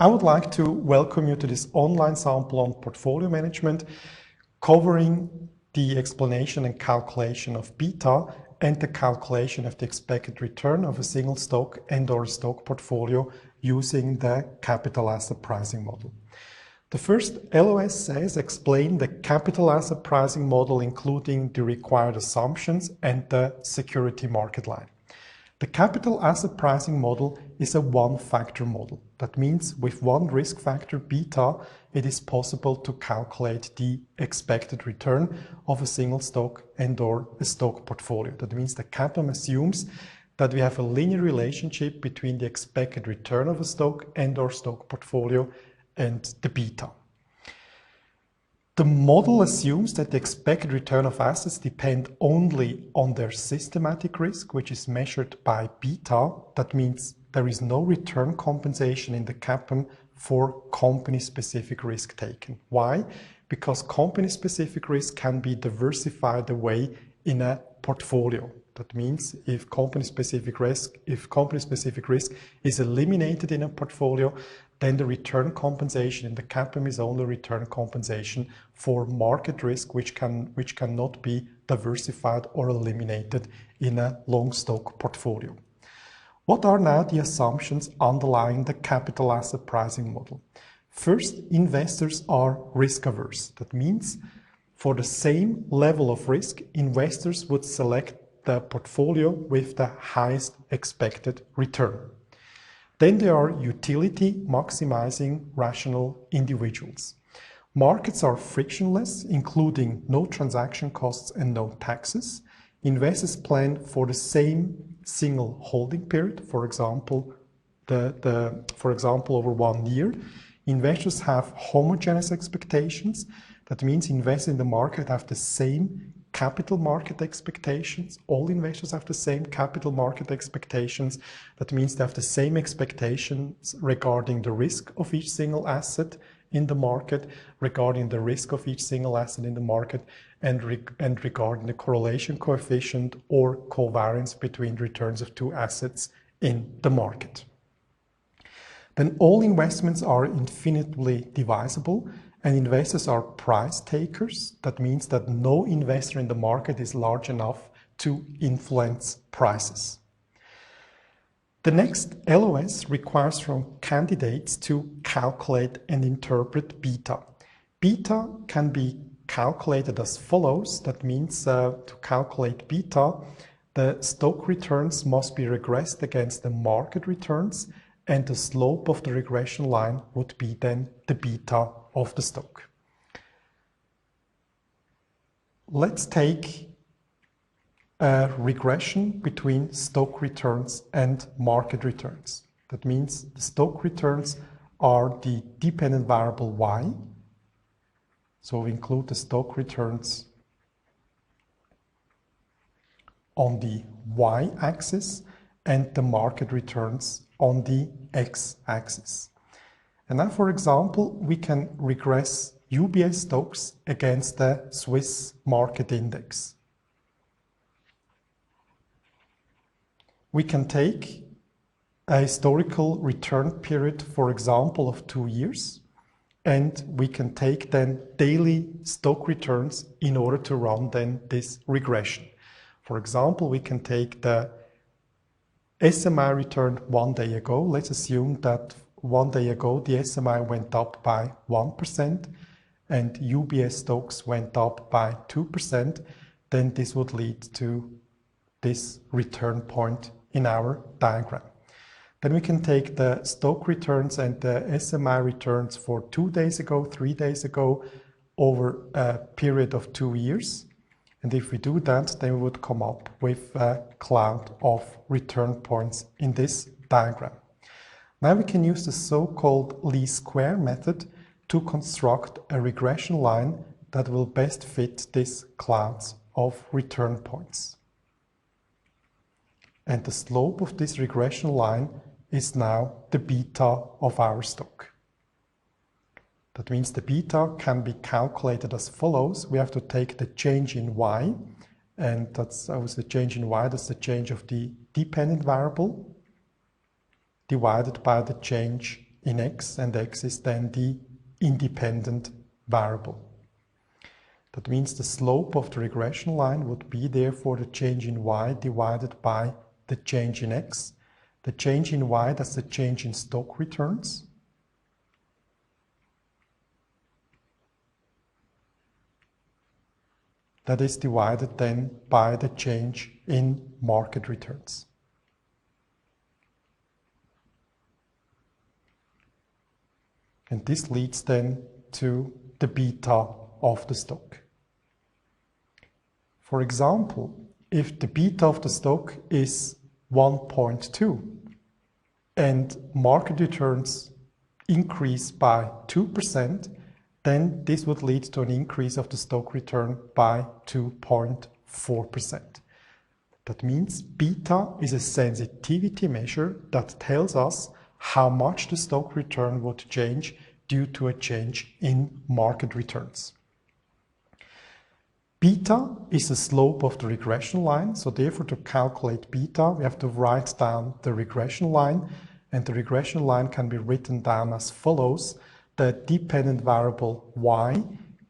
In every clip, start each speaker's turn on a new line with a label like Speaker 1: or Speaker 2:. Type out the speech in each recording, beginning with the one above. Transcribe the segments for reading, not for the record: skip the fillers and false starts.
Speaker 1: I would like to welcome you to this online sample on portfolio management, covering the explanation and calculation of beta and the calculation of the expected return of a single stock and/or stock portfolio using the capital asset pricing model. The first LOS says explain the capital asset pricing model, including the required assumptions and the security market line. The capital asset pricing model is a one-factor model. That means with one risk factor, beta, it is possible to calculate the expected return of a single stock and/or a stock portfolio. That means the CAPM assumes that we have a linear relationship between the expected return of a stock and/or stock portfolio and the beta. The model assumes that the expected return of assets depend only on their systematic risk, which is measured by beta. That means there is no return compensation in the CAPM for company-specific risk taken. Why? Because company-specific risk can be diversified away in a portfolio. That means if company-specific risk is eliminated in a portfolio, then the return compensation in the CAPM is only return compensation for market risk, which cannot be diversified or eliminated in a long stock portfolio. What are now the assumptions underlying the capital asset pricing model? First, investors are risk averse. That means for the same level of risk, investors would select the portfolio with the highest expected return. Then there are utility maximizing rational individuals. Markets are frictionless, including no transaction costs and no taxes. Investors plan for the same single holding period, for example, over 1 year. Investors have homogeneous expectations. That means investors in the market have the same capital market expectations. All investors have the same capital market expectations. That means they have the same expectations regarding the risk of each single asset in the market, regarding the risk of each single asset in the market, and regarding the correlation coefficient or covariance between returns of two assets in the market. Then all investments are infinitely divisible, and investors are price takers. That means that no investor in the market is large enough to influence prices. The next LOS requires from candidates to calculate and interpret beta. Beta can be calculated as follows. That means to calculate beta, the stock returns must be regressed against the market returns, and the slope of the regression line would be then the beta of the stock. Let's take a regression between stock returns and market returns. That means the stock returns are the dependent variable y. So we include the stock returns on the y-axis and the market returns on the x-axis. And now, for example, we can regress UBS stocks against the Swiss market index. We can take a historical return period, for example, of 2 years, and we can take then daily stock returns in order to run then this regression. For example, we can take the SMI return 1 day ago. Let's assume that 1 day ago the SMI went up by 1% and UBS stocks went up by 2%. Then this would lead to this return point in our diagram. Then we can take the stock returns and the SMI returns for 2 days ago, 3 days ago, over a period of 2 years. And if we do that, then we would come up with a cloud of return points in this diagram. Now we can use the so-called least square method to construct a regression line that will best fit these clouds of return points. And the slope of this regression line is now the beta of our stock. That means the beta can be calculated as follows. We have to take the change in y, and that's the change in y, that's the change of the dependent variable, divided by the change in x, and x is then the independent variable. That means the slope of the regression line would be therefore the change in y divided by the change in x. The change in y, that's the change in stock returns. That is divided then by the change in market returns. And this leads then to the beta of the stock. For example, if the beta of the stock is 1.2 and market returns increase by 2%, then this would lead to an increase of the stock return by 2.4%. That means beta is a sensitivity measure that tells us how much the stock return would change due to a change in market returns. Beta is the slope of the regression line, so therefore to calculate beta we have to write down the regression line, and the regression line can be written down as follows. The dependent variable y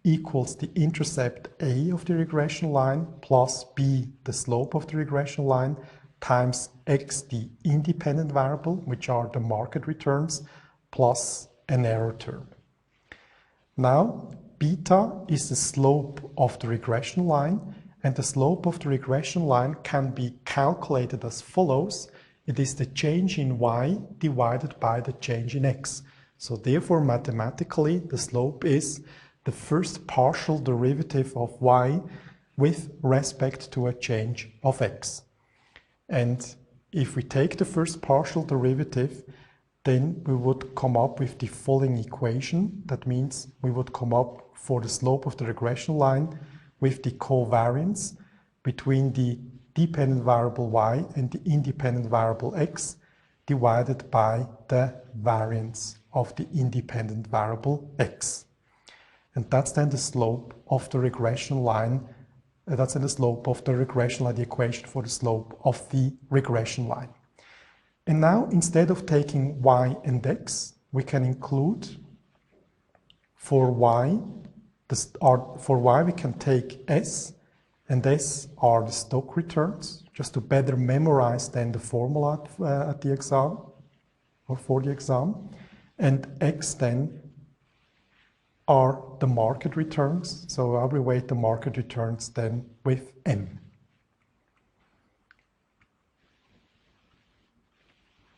Speaker 1: equals the intercept a of the regression line plus b, the slope of the regression line, times x, the independent variable, which are the market returns, plus an error term. Now, beta is the slope of the regression line, and the slope of the regression line can be calculated as follows. It is the change in y divided by the change in x. So therefore, mathematically, the slope is the first partial derivative of y with respect to a change of x. And if we take the first partial derivative, then we would come up with the following equation. That means we would come up for the slope of the regression line with the covariance between the dependent variable y and the independent variable x divided by the variance of the independent variable x. And that's then the slope of the regression line. That's then the slope of the regression line, the equation for the slope of the regression line. And now, instead of taking y and x, we can include for y we can take s, and s are the stock returns, just to better memorize then the formula at the exam, or for the exam. And x then are the market returns, so I will weight the market returns then with m.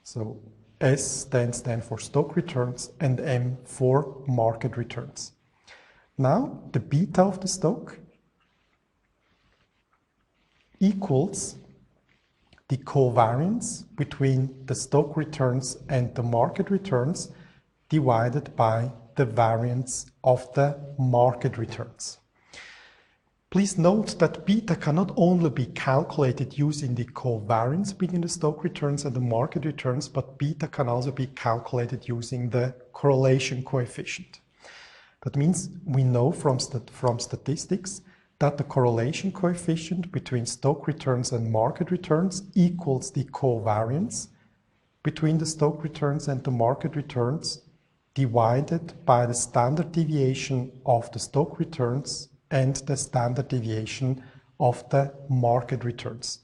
Speaker 1: So S stands then for stock returns and M for market returns. Now the beta of the stock equals the covariance between the stock returns and the market returns divided by the variance of the market returns. Please note that beta cannot only be calculated using the covariance between the stock returns and the market returns, but beta can also be calculated using the correlation coefficient. That means we know from statistics that the correlation coefficient between stock returns and market returns equals the covariance between the stock returns and the market returns divided by the standard deviation of the stock returns and the standard deviation of the market returns.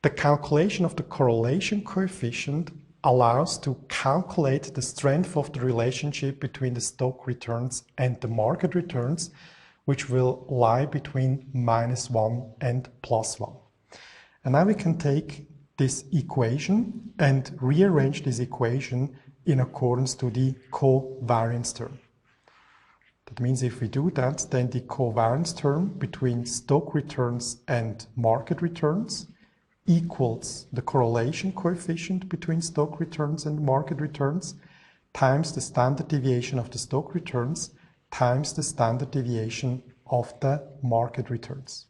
Speaker 1: The calculation of the correlation coefficient allows to calculate the strength of the relationship between the stock returns and the market returns, which will lie between -1 and +1. And now we can take this equation and rearrange this equation in accordance to the covariance term. That means if we do that, then the covariance term between stock returns and market returns equals the correlation coefficient between stock returns and market returns times the standard deviation of the stock returns times the standard deviation of the market returns.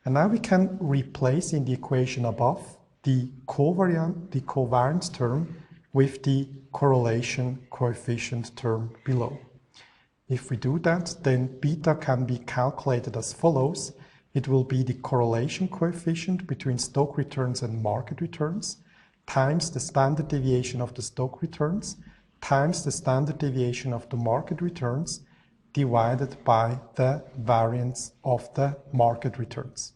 Speaker 1: And now we can replace in the equation above the covariance term with the correlation coefficient term below. If we do that, then beta can be calculated as follows. It will be the correlation coefficient between stock returns and market returns times the standard deviation of the stock returns times the standard deviation of the market returns divided by the variance of the market returns.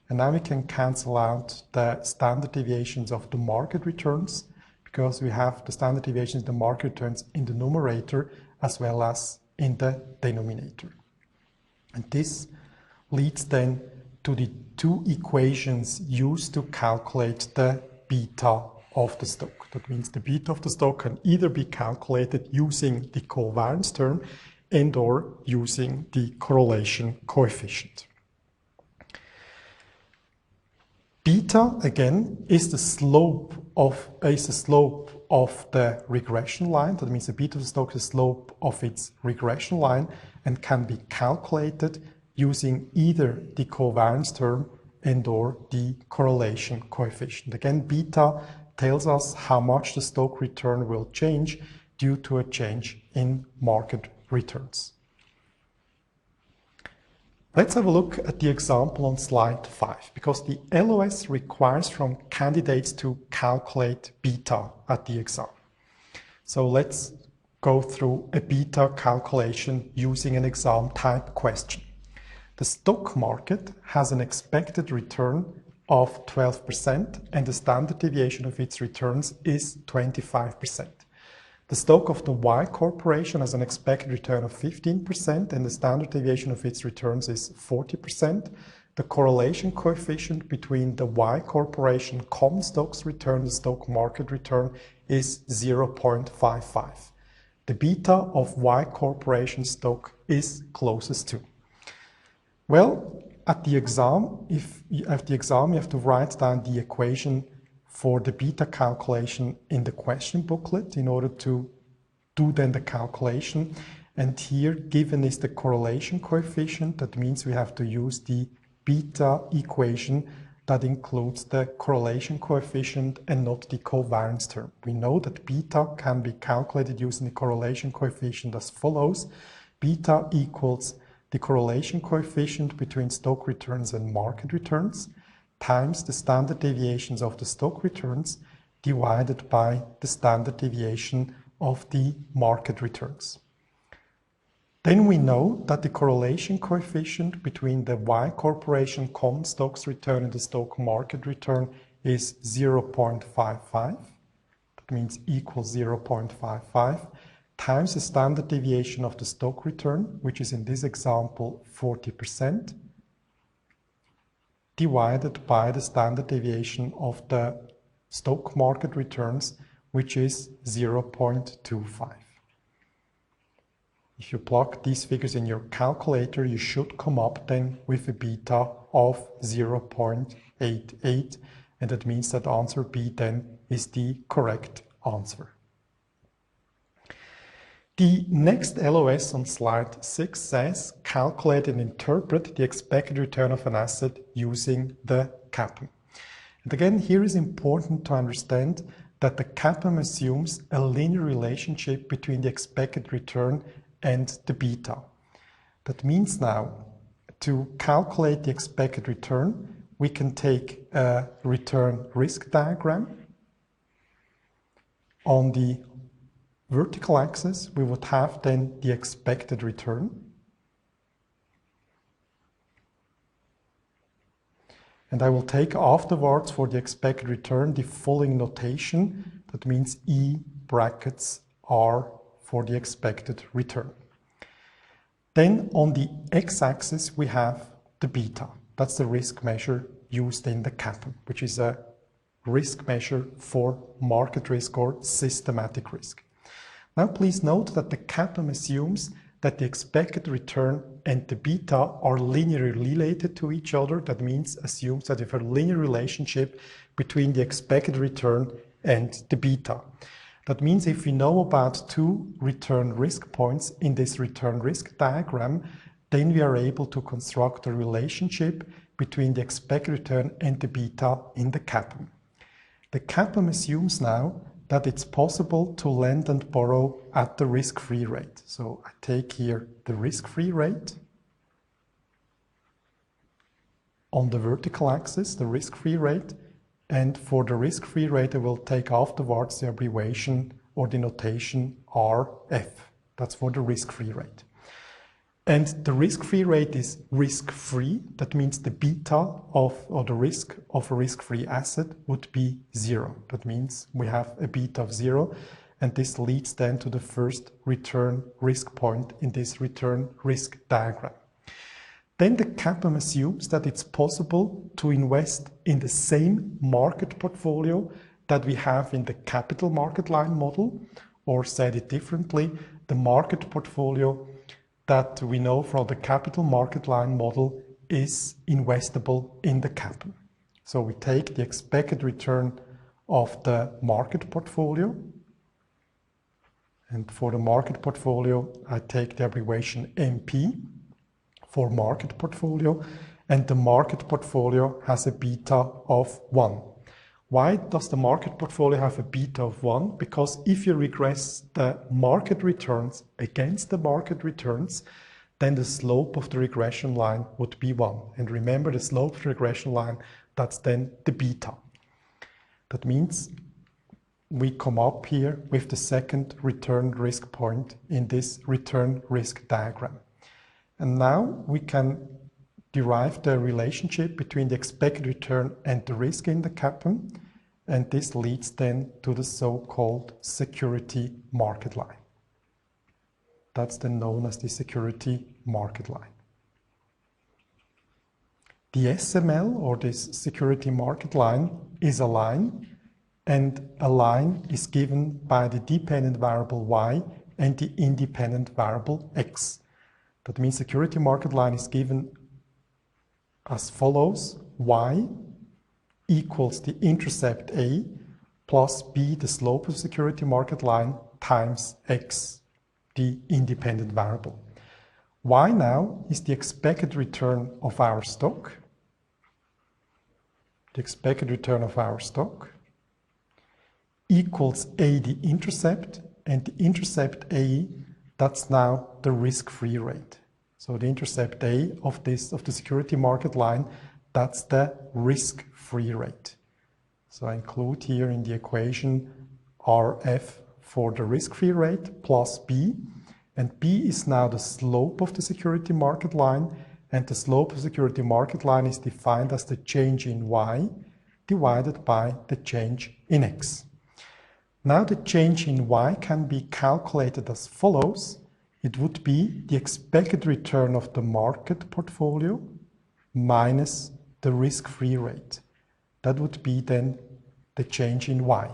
Speaker 1: And now we can cancel out the standard deviations of the market returns because we have the standard deviations of the market returns in the numerator as well as in the denominator. And this leads then to the two equations used to calculate the beta of the stock. That means the beta of the stock can either be calculated using the covariance term and or using the correlation coefficient. Beta, again, is the slope of the regression line. That means the beta of the stock is the slope of its regression line and can be calculated using either the covariance term and or the correlation coefficient. Again, beta tells us how much the stock return will change due to a change in market returns. Let's have a look at the example on slide 5, because the LOS requires from candidates to calculate beta at the exam. So let's go through a beta calculation using an exam type question. The stock market has an expected return of 12% and the standard deviation of its returns is 25%. The stock of the Y Corporation has an expected return of 15% and the standard deviation of its returns is 40%. The correlation coefficient between the Y Corporation common stock's return and the stock market return is 0.55. The beta of Y Corporation stock is closest to. Well, at the exam, you have to write down the equation for the beta calculation in the question booklet in order to do then the calculation. And here given is the correlation coefficient. That means we have to use the beta equation that includes the correlation coefficient and not the covariance term. We know that beta can be calculated using the correlation coefficient as follows. Beta equals the correlation coefficient between stock returns and market returns times the standard deviations of the stock returns divided by the standard deviation of the market returns. Then we know that the correlation coefficient between the Y Corporation common stock's return and the stock market return is 0.55. That means equals 0.55 times the standard deviation of the stock return, which is in this example 40%, divided by the standard deviation of the stock market returns, which is 0.25. If you plug these figures in your calculator, you should come up then with a beta of 0.88, and that means that answer B then is the correct answer. The next LOS on slide 6 says, calculate and interpret the expected return of an asset using the CAPM. And again, here is important to understand that the CAPM assumes a linear relationship between the expected return and the beta. That means now, to calculate the expected return, we can take a return risk diagram. On the vertical axis, we would have then the expected return. And I will take afterwards for the expected return the following notation. That means E brackets R for the expected return. Then on the x-axis, we have the beta. That's the risk measure used in the CAPM, which is a risk measure for market risk or systematic risk. Now, please note that the CAPM assumes that the expected return and the beta are linearly related to each other. That means assumes that we have a linear relationship between the expected return and the beta. That means if we know about two return risk points in this return risk diagram, then we are able to construct a relationship between the expected return and the beta in the CAPM. The CAPM assumes now that it's possible to lend and borrow at the risk-free rate. So I take here the risk-free rate. On the vertical axis, the risk-free rate. And for the risk-free rate, I will take afterwards the abbreviation or the notation RF. That's for the risk-free rate. And the risk-free rate is risk-free. That means the beta of, or the risk of a risk-free asset would be 0. That means we have a beta of 0, and this leads then to the first return risk point in this return risk diagram. Then the CAPM assumes that it's possible to invest in the same market portfolio that we have in the capital market line model, or said it differently, the market portfolio that we know from the capital market line model is investable in the CAPM. So we take the expected return of the market portfolio, and for the market portfolio I take the abbreviation MP for market portfolio, and the market portfolio has a beta of 1. Why does the market portfolio have a beta of 1? Because if you regress the market returns against the market returns, then the slope of the regression line would be 1. And remember, the slope of the regression line, that's then the beta. That means we come up here with the second return risk point in this return risk diagram. And now we can derive the relationship between the expected return and the risk in the CAPM, and this leads then to the so-called security market line. That's then known as the security market line. The SML, or this security market line, is a line, and a line is given by the dependent variable y and the independent variable x. That means security market line is given as follows: y equals the intercept A plus b, the slope of security market line, times x, the independent variable. Y now is the expected return of our stock. The expected return of our stock equals A, the intercept, and the intercept A, that's now the risk-free rate. So the intercept A of the security market line, that's the risk-free rate. So I include here in the equation RF for the risk-free rate plus B, and B is now the slope of the security market line, and the slope of the security market line is defined as the change in Y divided by the change in X. Now the change in Y can be calculated as follows. It would be the expected return of the market portfolio minus the risk-free rate. That would be then the change in Y.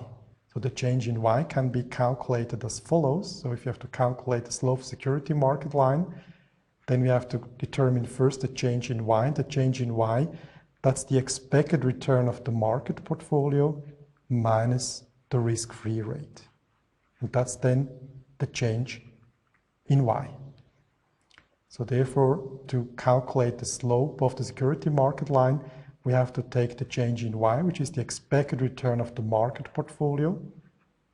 Speaker 1: So the change in Y can be calculated as follows. So if you have to calculate the slope of security market line, then we have to determine first the change in Y. The change in Y, that's the expected return of the market portfolio minus the risk-free rate. And that's then the change in Y. So therefore, to calculate the slope of the security market line, we have to take the change in Y, which is the expected return of the market portfolio,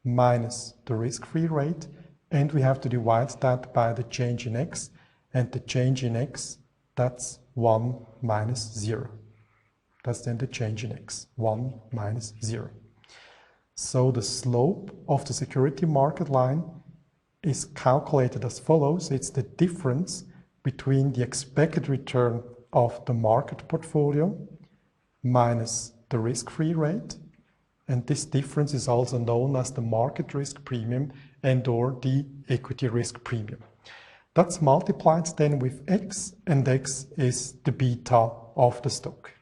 Speaker 1: minus the risk-free rate, and we have to divide that by the change in X, and the change in X, that's 1 minus 0. That's then the change in X, 1 minus 0. So the slope of the security market line is calculated as follows. It's the difference between the expected return of the market portfolio minus the risk-free rate, and this difference is also known as the market risk premium and or the equity risk premium. That's multiplied then with X, and X is the beta of the stock.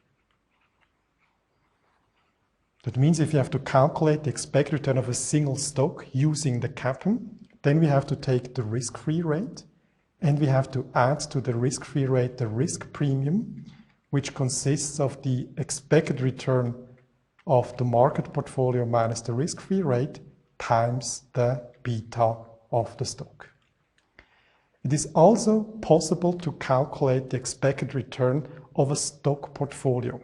Speaker 1: That means if you have to calculate the expected return of a single stock using the CAPM, then we have to take the risk-free rate, and we have to add to the risk-free rate the risk premium, which consists of the expected return of the market portfolio minus the risk-free rate times the beta of the stock. It is also possible to calculate the expected return of a stock portfolio.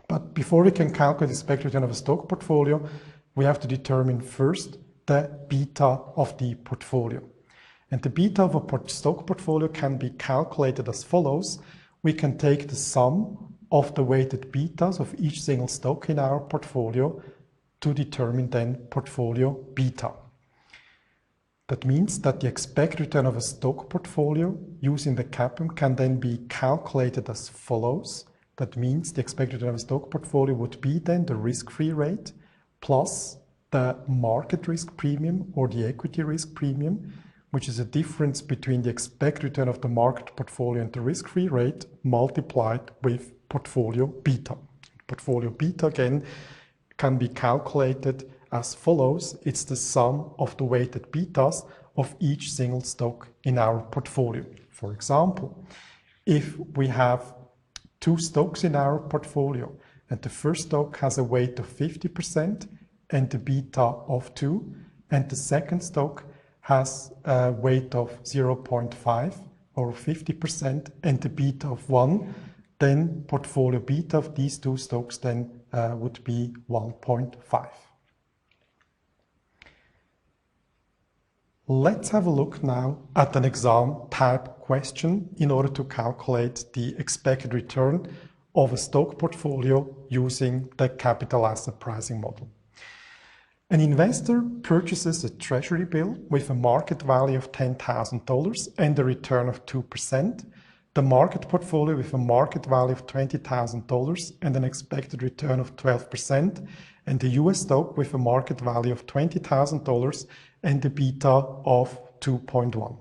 Speaker 1: But before we can calculate the expected return of a stock portfolio, we have to determine first the beta of the portfolio. And the beta of a stock portfolio can be calculated as follows. We can take the sum of the weighted betas of each single stock in our portfolio to determine then portfolio beta. That means that the expected return of a stock portfolio using the CAPM can then be calculated as follows. That means the expected return of a stock portfolio would be then the risk-free rate plus the market risk premium or the equity risk premium, which is a difference between the expected return of the market portfolio and the risk-free rate multiplied with portfolio beta. Portfolio beta, again, can be calculated as follows. It's the sum of the weighted betas of each single stock in our portfolio. For example, if we have two stocks in our portfolio and the first stock has a weight of 50% and a beta of 2, and the second stock has a weight of 0.5 or 50% and a beta of 1, then portfolio beta of these two stocks then would be 1.5. Let's have a look now at an exam type question in order to calculate the expected return of a stock portfolio using the capital asset pricing model. An investor purchases a treasury bill with a market value of $10,000 and a return of 2%, the market portfolio with a market value of $20,000 and an expected return of 12%, and the US stock with a market value of $20,000 and a beta of 2.1.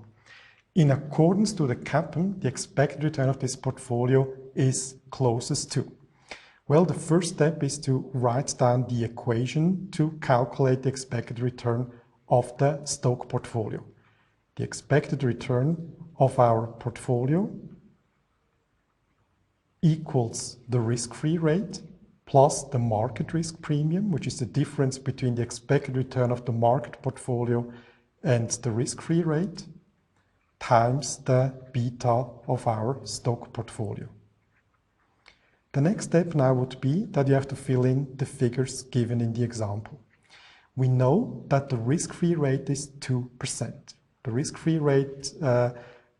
Speaker 1: In accordance to the CAPM, the expected return of this portfolio is closest to. Well, the first step is to write down the equation to calculate the expected return of the stock portfolio. The expected return of our portfolio equals the risk-free rate plus the market risk premium, which is the difference between the expected return of the market portfolio and the risk-free rate, times the beta of our stock portfolio. The next step now would be that you have to fill in the figures given in the example. We know that the risk-free rate is 2%. The risk-free rate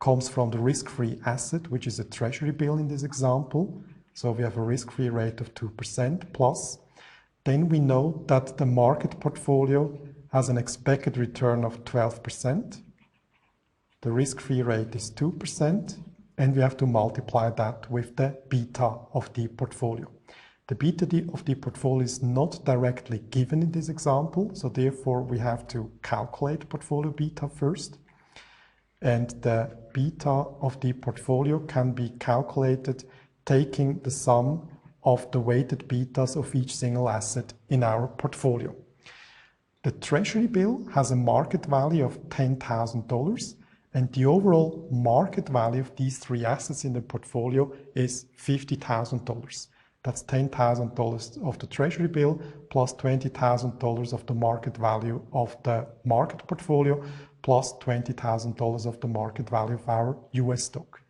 Speaker 1: comes from the risk-free asset, which is a treasury bill in this example. So we have a risk-free rate of 2% plus. Then we know that the market portfolio has an expected return of 12%. The risk-free rate is 2%, and we have to multiply that with the beta of the portfolio. The beta of the portfolio is not directly given in this example, so therefore we have to calculate portfolio beta first. And the beta of the portfolio can be calculated taking the sum of the weighted betas of each single asset in our portfolio. The treasury bill has a market value of $10,000, and the overall market value of these three assets in the portfolio is $50,000. That's $10,000 of the treasury bill plus $20,000 of the market value of the market portfolio plus $20,000 of the market value of our US stock.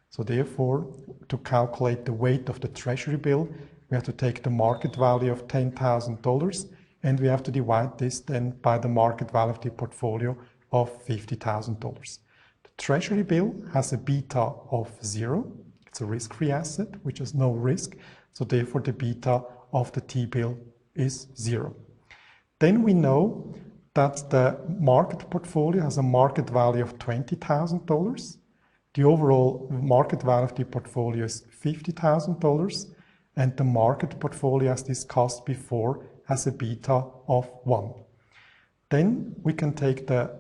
Speaker 1: So therefore, to calculate the weight of the treasury bill, we have to take the market value of $10,000 and we have to divide this then by the market value of the portfolio of $50,000. The treasury bill has a beta of 0. It's a risk-free asset, which has no risk. So therefore, the beta of the T-bill is 0. Then we know that the market portfolio has a market value of $20,000. The overall market value of the portfolio is $50,000, and the market portfolio, as discussed before, has a beta of 1. Then we can take the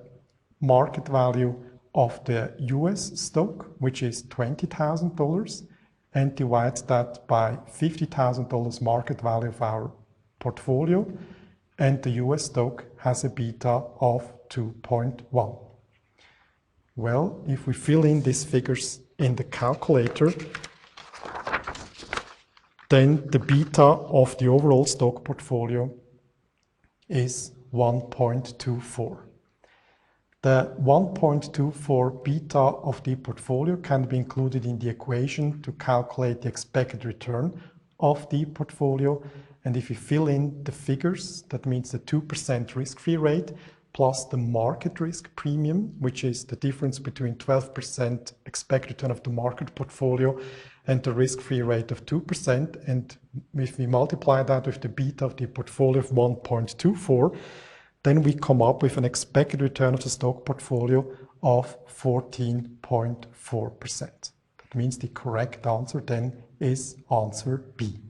Speaker 1: market value of the US stock, which is $20,000, and divide that by $50,000 market value of our portfolio, and the US stock has a beta of 2.1. Well, if we fill in these figures in the calculator, then the beta of the overall stock portfolio is 1.24. The 1.24 beta of the portfolio can be included in the equation to calculate the expected return of the portfolio. And if you fill in the figures, that means the 2% risk-free rate plus the market risk premium, which is the difference between 12% expected return of the market portfolio and the risk-free rate of 2%. And if we multiply that with the beta of the portfolio of 1.24, then we come up with an expected return of the stock portfolio of 14.4%. That means the correct answer then is answer B.